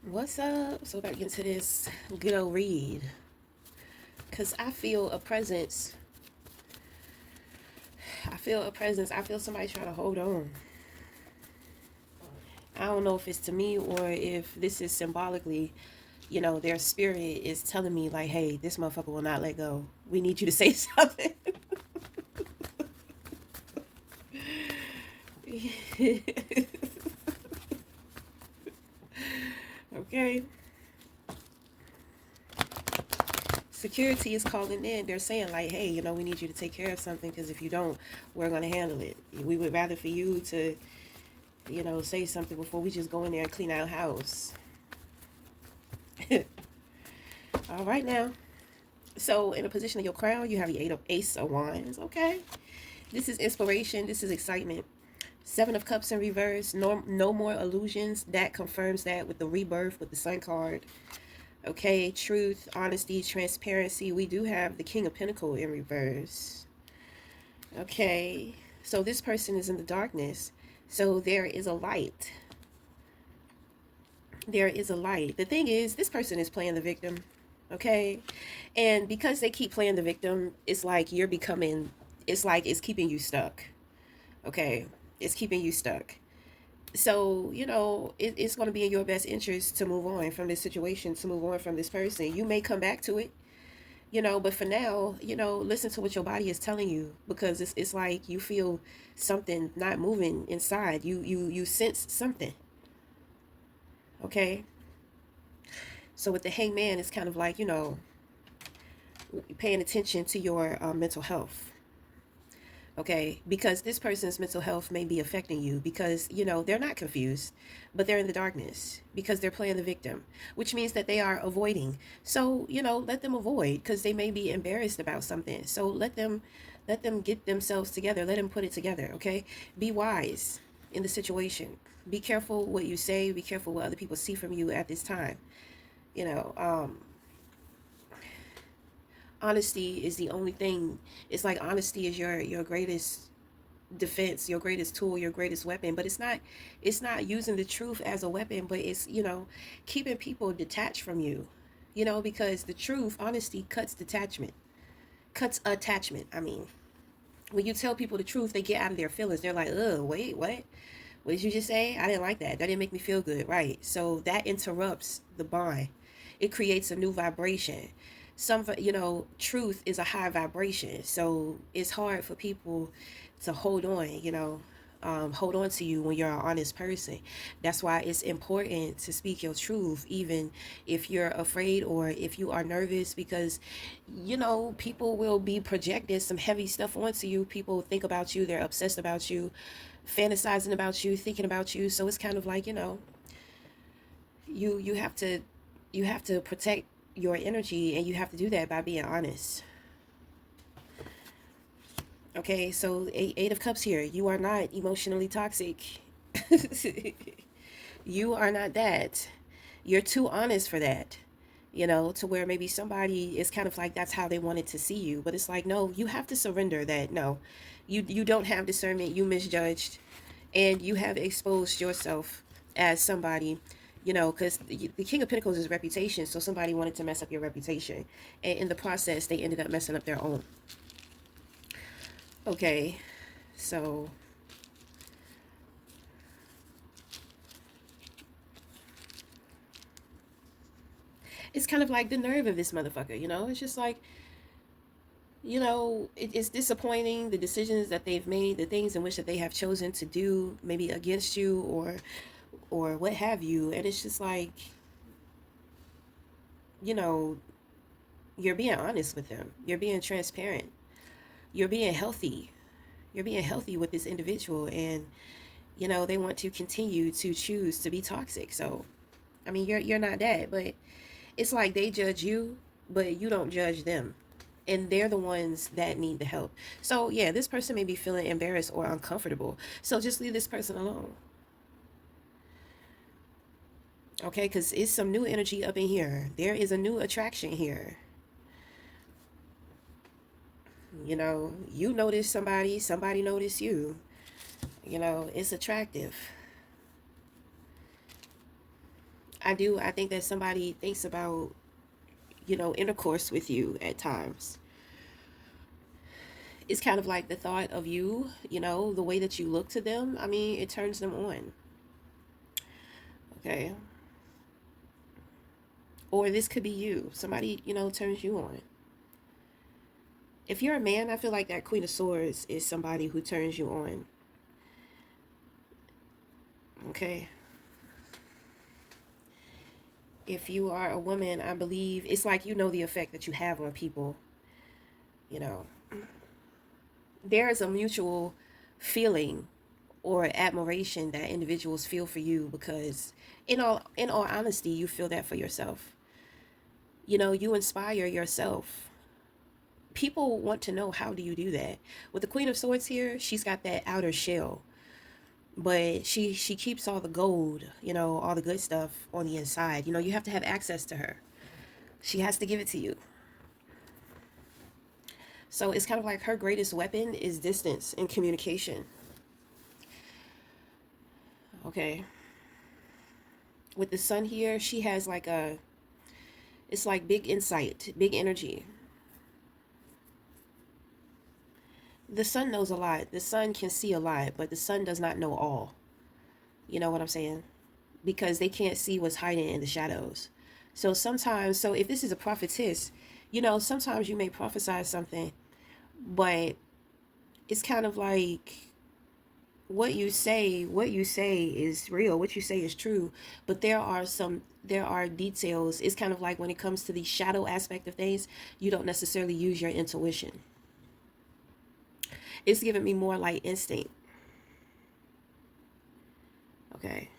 What's up? So about to get into this good old read. Cause I feel a presence. I feel a presence. I feel somebody trying to hold on. I don't know if it's to me or if this is symbolically, their spirit is telling me like, hey, this motherfucker will not let go. We need you to say something. Okay. Security is calling in. They're saying like, hey, we need you to take care of something because if you don't, we're gonna handle it. We would rather for you to say something before we just go in there and clean our house. All right now. So in a position of your crown, you have the ace of wands. Okay. This is inspiration. This is excitement. Seven of cups in reverse. No more illusions. That confirms that with the rebirth with the sun card. Okay. Truth, honesty, transparency. We do have the king of pentacle in reverse. Okay. So this person is in the darkness. So there is a light. There is a light. The thing is, this person is playing the victim. Okay. And because they keep playing the victim, it's like you're becoming, it's like it's keeping you stuck. Okay. It's keeping you stuck. So, it's going to be in your best interest to move on from this situation, to move on from this person. You may come back to it, but for now, listen to what your body is telling you because it's like you feel something not moving inside. You sense something. Okay. So with the hangman, it's kind of like, paying attention to your mental health. Okay, because this person's mental health may be affecting you because they're not confused, but they're in the darkness because they're playing the victim, which means that they are avoiding. So let them avoid because they may be embarrassed about something. So let them get themselves together. Let them put it together. Okay, be wise in the situation. Be careful what you say. Be careful what other people see from you at this time. You know, honesty is the only thing. It's like honesty is your greatest defense, your greatest tool, your greatest weapon. But it's not using the truth as a weapon, but it's keeping people detached from you, because the truth, honesty, cuts attachment. I mean, when you tell people the truth, they get out of their feelings. They're like, oh, wait, what did you just say? I didn't like that. That didn't make me feel good. Right. So that interrupts the bond. It creates a new vibration. Truth is a high vibration. So it's hard for people to hold on to you when you're an honest person. That's why it's important to speak your truth, even if you're afraid or if you are nervous, because, people will be projecting some heavy stuff onto you. People think about you, they're obsessed about you, fantasizing about you, thinking about you. So it's kind of like, you have to protect your energy, and you have to do that by being honest. Okay, so eight of cups here. You are not emotionally toxic. You are not that. You're too honest for that. To where maybe somebody is kind of like that's how they wanted to see you, but it's like no, you have to surrender that. No, you don't have discernment. You misjudged, and you have exposed yourself as somebody, because the king of pentacles is reputation, so somebody wanted to mess up your reputation, and in the process they ended up messing up their own. Okay, so it's kind of like the nerve of this motherfucker. It's just like, it's disappointing, the decisions that they've made, the things in which that they have chosen to do maybe against you or what have you. And it's just like, you know you're being honest with them, you're being transparent, you're being healthy, you're being healthy with this individual, and they want to continue to choose to be toxic. So I mean, you're not that, but it's like they judge you, but you don't judge them, and they're the ones that need the help. So yeah, this person may be feeling embarrassed or uncomfortable, so just leave this person alone. Okay, because it's some new energy up in here. There is a new attraction here. You notice somebody, somebody notice you. It's attractive. I do. I think that somebody thinks about, intercourse with you at times. It's kind of like the thought of you, the way that you look to them. I mean, it turns them on. Okay. Or this could be you. Somebody, turns you on. If you're a man, I feel like that Queen of Swords is somebody who turns you on. Okay. If you are a woman, I believe it's like the effect that you have on people. You know, there is a mutual feeling or admiration that individuals feel for you because in all honesty, you feel that for yourself. You inspire yourself. People want to know, how do you do that? With the Queen of Swords here, she's got that outer shell, but she keeps all the gold, all the good stuff on the inside. You have to have access to her. She has to give it to you. So it's kind of like her greatest weapon is distance and communication. Okay. With the sun here, she has like it's like big insight, big energy. The sun knows a lot. The sun can see a lot, but the sun does not know all. You know what I'm saying? Because they can't see what's hiding in the shadows. So if this is a prophetess, sometimes you may prophesy something, but it's kind of like what you say is real, what you say is true, but there are details. It's kind of like when it comes to the shadow aspect of things, you don't necessarily use your intuition. It's giving me more like instinct. Okay.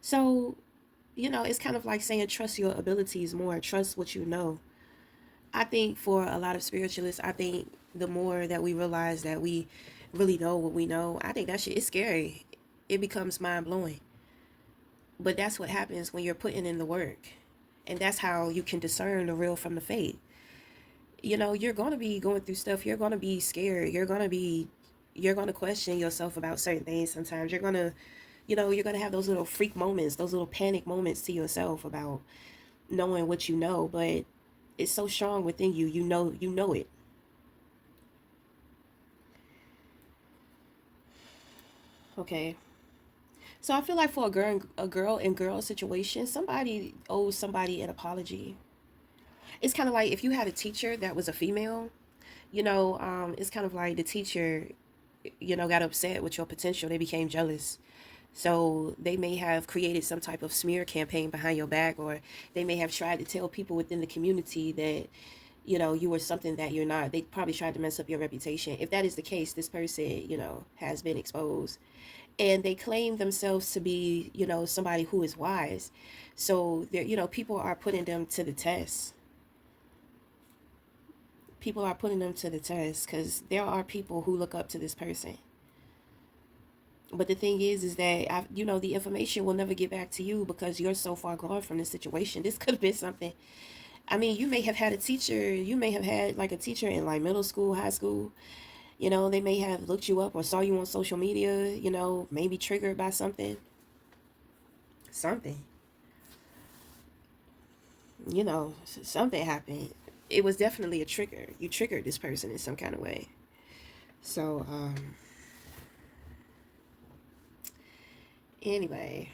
So, it's kind of like saying trust your abilities more, trust what you know. I think for a lot of spiritualists, I think the more that we realize that we really know what we know, I think that shit is scary. It becomes mind blowing. But that's what happens when you're putting in the work. And that's how you can discern the real from the fake. You're going to be going through stuff. You're going to be scared. You're going to question yourself about certain things sometimes. You're going to have those little freak moments, those little panic moments to yourself about knowing what you know, but it's so strong within you. You know it. Okay. So I feel like for a girl in girl situation, somebody owes somebody an apology. It's kind of like if you had a teacher that was a female, it's kind of like the teacher, got upset with your potential. They became jealous. So they may have created some type of smear campaign behind your back, or they may have tried to tell people within the community that, you were something that you're not. They probably tried to mess up your reputation. If that is the case, this person, has been exposed. And they claim themselves to be, somebody who is wise. So there, people are putting them to the test. People are putting them to the test because there are people who look up to this person. But the thing is that the information will never get back to you because you're so far gone from this situation. This could have been something. I mean, you may have had a teacher. You may have had like a teacher in like middle school, high school. They may have looked you up or saw you on social media. Maybe triggered by something. Something. Something happened. It was definitely a trigger. You triggered this person in some kind of way. So, anyway,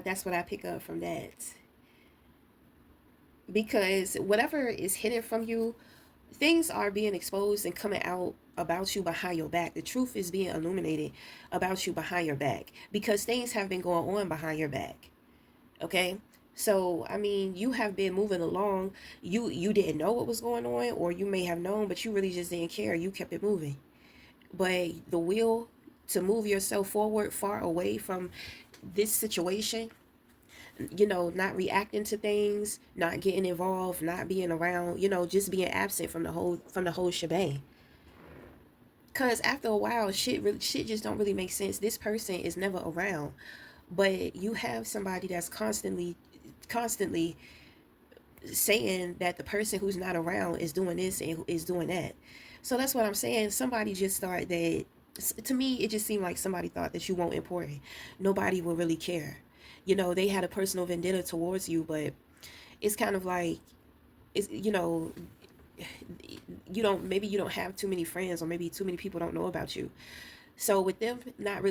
that's what I pick up from that. Because whatever is hidden from you, things are being exposed and coming out about you behind your back. The truth is being illuminated about you behind your back because things have been going on behind your back. Okay? So, I mean, you have been moving along. You didn't know what was going on, or you may have known, but you really just didn't care. You kept it moving. But the will to move yourself forward far away from this situation, not reacting to things, not getting involved, not being around, just being absent from the whole shebang. Cause after a while, shit just don't really make sense. This person is never around, but you have somebody that's constantly saying that the person who's not around is doing this and is doing that. So that's what I'm saying. Somebody just started that. To me, it just seemed like somebody thought that you weren't important. Nobody will really care. they had a personal vendetta towards you, but it's kind of like, it's, maybe you don't have too many friends, or maybe too many people don't know about you. So with them not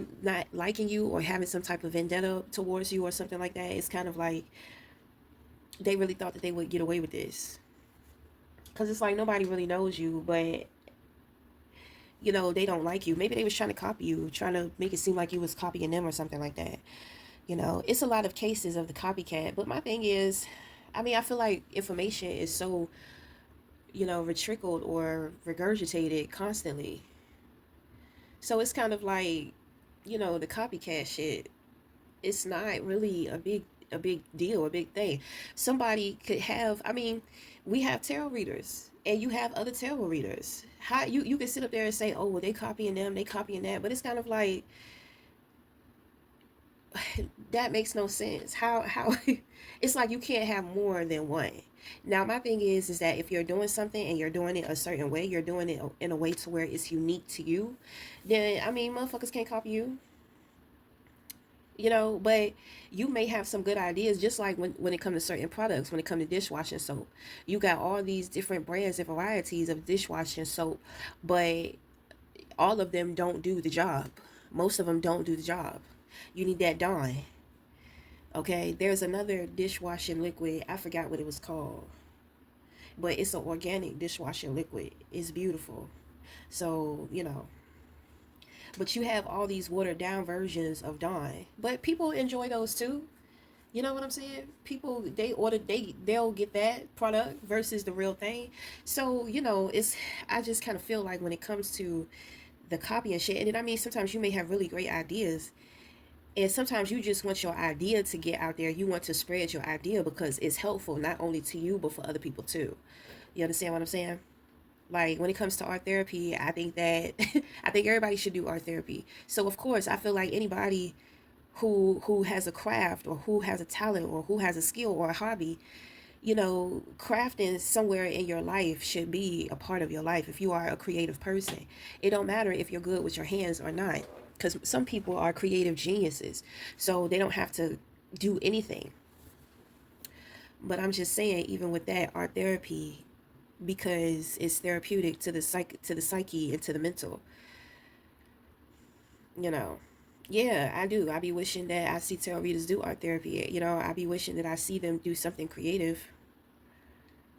liking you or having some type of vendetta towards you or something like that, it's kind of like they really thought that they would get away with this. Because it's like nobody really knows you, but they don't like you. Maybe they was trying to copy you, trying to make it seem like you was copying them or something like that. It's a lot of cases of the copycat. But my thing is, I mean, I feel like information is so, retricled or regurgitated constantly. So it's kind of like, the copycat shit, it's not really a big deal, a big thing. Somebody could have, I mean, we have tarot readers and you have other tarot readers. How you can sit up there and say, oh, well, they copying them, they copying that, but it's kind of like that makes no sense. How it's like you can't have more than one. Now my thing is that if you're doing something and you're doing it a certain way, you're doing it in a way to where it's unique to you, then I mean motherfuckers can't copy you. But you may have some good ideas, just like when it comes to certain products. When it comes to dishwashing soap, you got all these different brands and varieties of dishwashing soap, but all of them don't do the job. Most of them don't do the job. You need that Dawn. Okay, there's another dishwashing liquid, I forgot what it was called, but it's an organic dishwashing liquid. It's beautiful. So but you have all these watered down versions of Dawn, but people enjoy those too. You know what I'm saying? People, they'll get that product versus the real thing. So it's, I just kind of feel like when it comes to the copy and shit, and then, I mean, sometimes you may have really great ideas, and sometimes you just want your idea to get out there. You want to spread your idea because it's helpful not only to you but for other people too. You understand what I'm saying? Like when it comes to art therapy, I think that I think everybody should do art therapy. So of course, I feel like anybody who has a craft, or who has a talent, or who has a skill or a hobby, crafting somewhere in your life should be a part of your life. If you are a creative person, it don't matter if you're good with your hands or not, because some people are creative geniuses, so they don't have to do anything. But I'm just saying, even with that, art therapy, because it's therapeutic to the psyche and to the mental, you know. Yeah, I do. I be wishing that I see tarot readers do art therapy. I be wishing that I see them do something creative.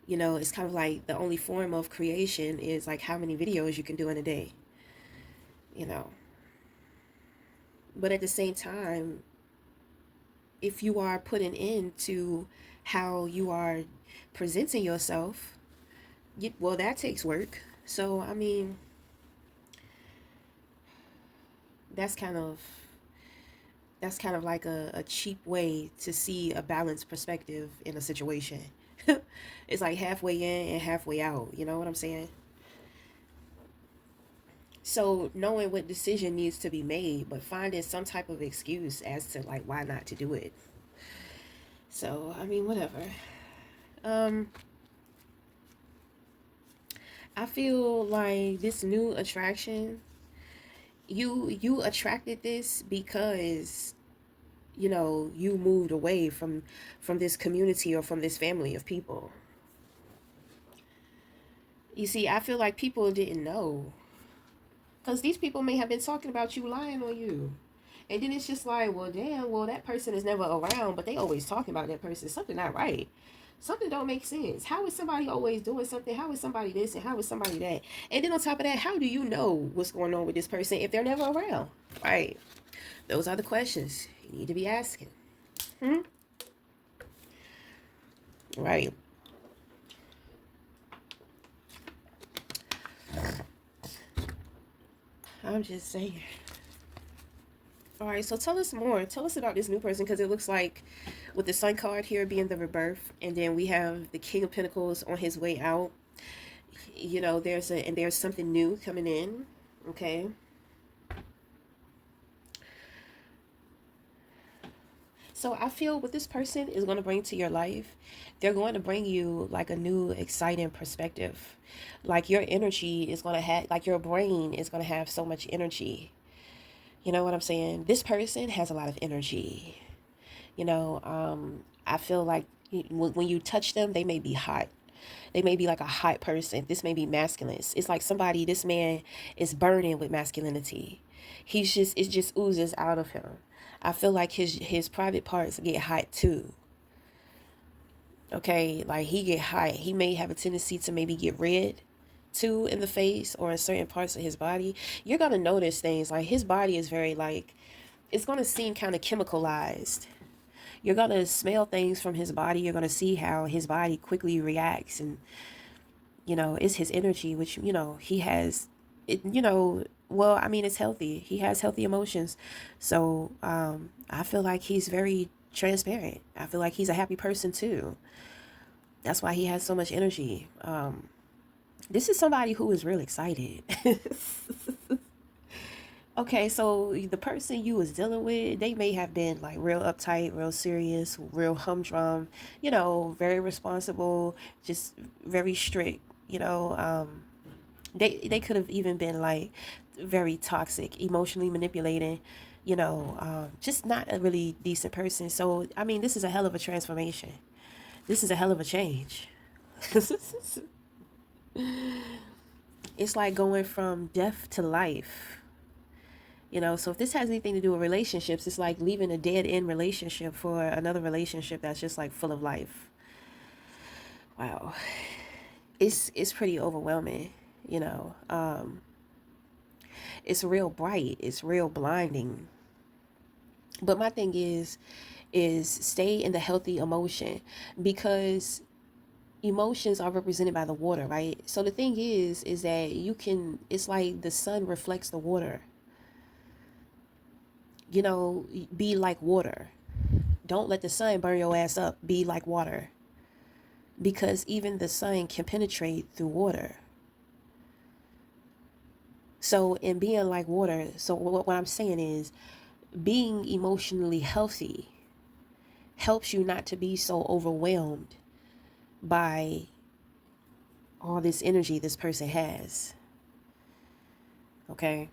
It's kind of like the only form of creation is like how many videos you can do in a day, you know. But at the same time, if you are putting into how you are presenting yourself, well, that takes work. So, I mean, that's kind of that's kind of like a cheap way to see a balanced perspective in a situation. It's like halfway in and halfway out. You know what I'm saying? So knowing what decision needs to be made, but finding some type of excuse as to like why not to do it. So I mean, whatever. Um, I feel like this new attraction, you attracted this because you moved away from this community or from this family of people. You see, I feel like people didn't know, because these people may have been talking about you, lying on you. And then it's just like, well, damn, well, that person is never around, but they always talking about that person. Something not right. Something don't make sense. How is somebody always doing something? How is somebody this and how is somebody that? And then on top of that, how do you know what's going on with this person if they're never around? Right. Those are the questions you need to be asking. Hmm? Right. I'm just saying. All right, so tell us more. Tell us about this new person, because it looks like with the Sun card here being the rebirth, and then we have the King of Pentacles on his way out. There's something new coming in. Okay. So I feel what this person is going to bring to your life, they're going to bring you like a new, exciting perspective. Like your energy is going to have, like your brain is going to have so much energy. You know what I'm saying? This person has a lot of energy. I feel like when you touch them, they may be hot. They may be like a hot person. This may be masculine. It's like somebody, this man is burning with masculinity. It just oozes out of him. I feel like his private parts get hot too. Okay, like he get hot. He may have a tendency to maybe get red too in the face or in certain parts of his body. You're gonna notice things like his body is very like it's gonna seem kind of chemicalized. You're gonna smell things from his body. You're gonna see how his body quickly reacts, and it's his energy, which he has. It well, I mean, it's healthy. He has healthy emotions, so I feel like he's very transparent. I feel like he's a happy person too. That's why he has so much energy. This is somebody who is real excited. Okay, so the person you was dealing with, they may have been like real uptight, real serious, real humdrum, very responsible, just very strict, they could have even been like very toxic, emotionally manipulating, just not a really decent person. So, I mean, this is a hell of a transformation. This is a hell of a change. It's like going from death to life. So if this has anything to do with relationships, it's like leaving a dead end relationship for another relationship that's just like full of life. Wow. It's pretty overwhelming, you know. It's real bright, it's real blinding. But my thing is stay in the healthy emotion, because emotions are represented by the water, right? So the thing is that it's like the sun reflects the water. Be like water. Don't let the sun burn your ass up. Be like water. Because even the sun can penetrate through water. So in being like water, so what I'm saying is being emotionally healthy helps you not to be so overwhelmed by all this energy this person has. Okay?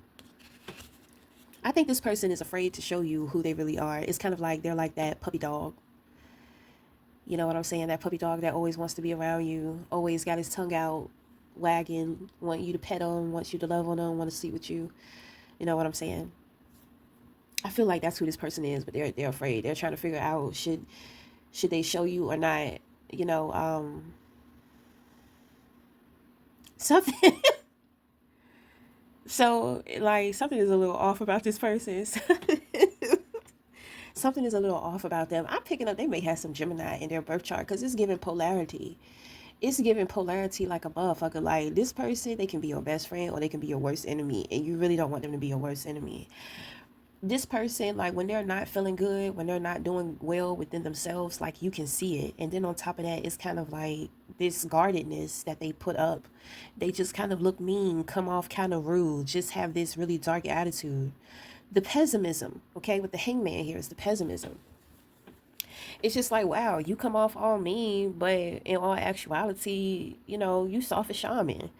I think this person is afraid to show you who they really are. It's kind of like they're like that puppy dog. You know what I'm saying? That puppy dog that always wants to be around you, always got his tongue out, wagging, want you to pet him, wants you to love on him, want to sleep with you. You know what I'm saying? I feel like that's who this person is, but they're afraid. They're trying to figure out should they show you or not. You know, something. So like something is a little off about this person. Something is a little off about them. I'm picking up they may have some Gemini in their birth chart because it's giving polarity. It's giving polarity like a motherfucker. Like this person, they can be your best friend or they can be your worst enemy, and you really don't want them to be your worst enemy. This person, like when they're not feeling good, when they're not doing well within themselves, like you can see it. And then on top of that, it's kind of like this guardedness that they put up. They just kind of look mean, come off kind of rude, just have this really dark attitude. The pessimism, okay, with the hangman here is the pessimism. It's just like, wow, you come off all mean, but in all actuality, you soft as shaman.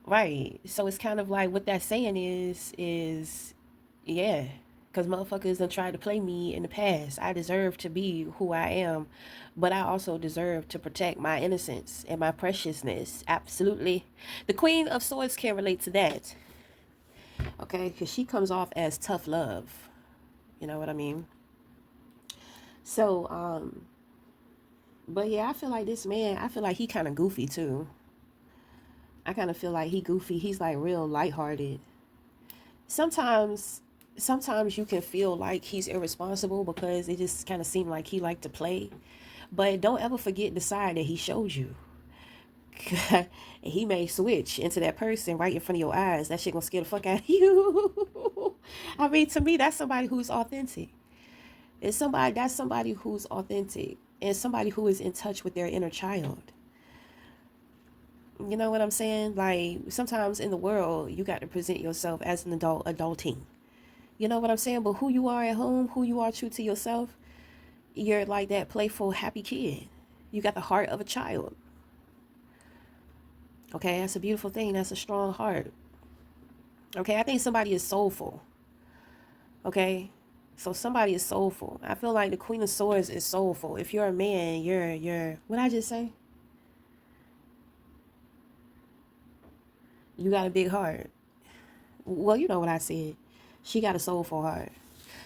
Right. So it's kind of like what that saying is yeah. Because motherfuckers done tried to play me in the past. I deserve to be who I am, but I also deserve to protect my innocence and my preciousness. Absolutely. The Queen of Swords can relate to that. Okay, because she comes off as tough love. You know what I mean? So, but yeah, I feel like this man, I feel like he kind of goofy too. I kind of feel like he goofy. He's like real lighthearted. Sometimes, sometimes you can feel like he's irresponsible because it just kind of seemed like he liked to play. But don't ever forget the side that he showed you. He may switch into that person right in front of your eyes. That shit gonna scare the fuck out of you. I mean, to me, that's somebody who's authentic. That's somebody who's authentic and somebody who is in touch with their inner child. You know what I'm saying? Like sometimes in the world, you got to present yourself as an adult, adulting. You know what I'm saying? But who you are at home, who you are true to yourself, you're like that playful, happy kid. You got the heart of a child. Okay, that's a beautiful thing. That's a strong heart. Okay, I think somebody is soulful. Okay, So somebody is soulful. I feel like the Queen of Swords is soulful. If you're a man, you're what I just say? You got a big heart. Well, you know what I said. She got a soulful heart.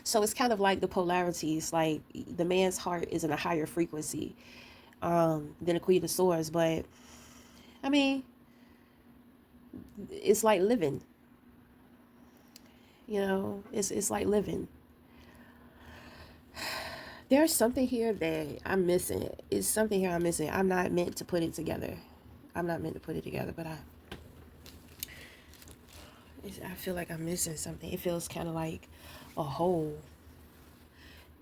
So it's kind of like the polarities. Like the man's heart is in a higher frequency than the Queen of Swords. But I mean, it's like living. You know, it's like living. There's something here that I'm missing. It's something here I'm missing. I'm not meant to put it together. I'm not meant to put it together, but I feel like I'm missing something. It feels kind of like a whole.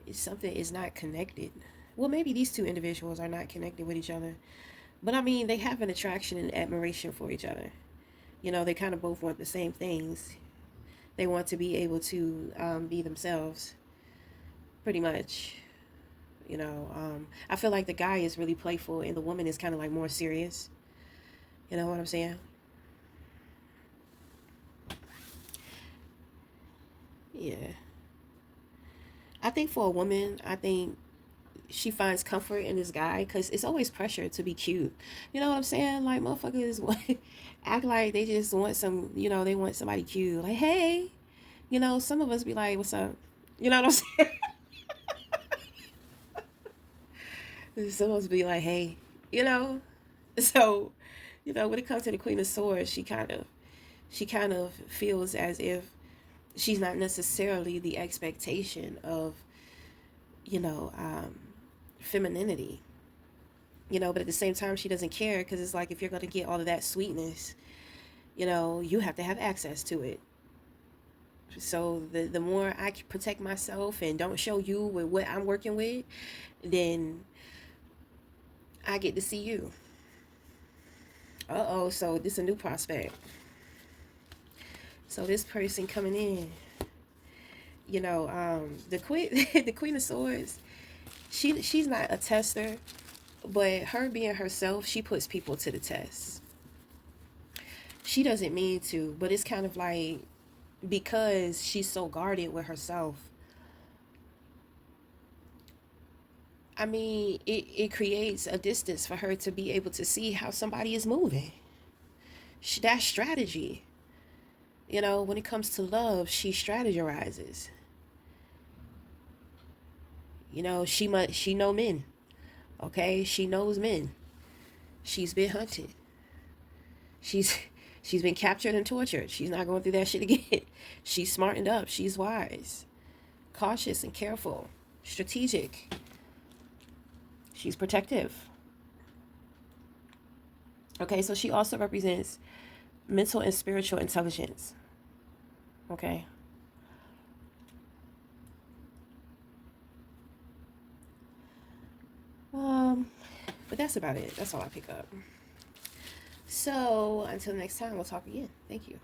It's something is not connected. Well, maybe these two individuals are not connected with each other, but I mean, they have an attraction and admiration for each other. You know, they kind of both want the same things. They want to be able to be themselves, pretty much. I feel like the guy is really playful and the woman is kind of like more serious. You know what I'm saying? Yeah. I think for a woman, I think she finds comfort in this guy because it's always pressure to be cute. You know what I'm saying? Like motherfuckers want, act like they just want some. They want somebody cute. Like, hey, some of us be like, "What's up?" You know what I'm saying? Some of us be like, "Hey," you know. So, when it comes to the Queen of Swords, she kind of feels as if she's not necessarily the expectation of you know um, femininity. But at the same time she doesn't care because it's like if you're going to get all of that sweetness, you have to have access to it. So the more I protect myself and don't show you with what I'm working with, then I get to see you. Uh-oh, so this is a new prospect. So this person coming in, the queen the Queen of Swords, she's not a tester, but her being herself, she puts people to the test. She doesn't mean to, but it's kind of like because she's so guarded with herself. I mean, it creates a distance for her to be able to see how somebody is moving. That's strategy. When it comes to love, she strategizes. She know men. Okay, she knows men. She's been hunted. She's she's been captured and tortured. She's not going through that shit again. She's smartened up. She's wise, cautious and careful, strategic. She's protective. Okay, so she also represents mental and spiritual intelligence. Okay. Um, but that's about it. That's all I pick up. So until next time, we'll talk again. Thank you.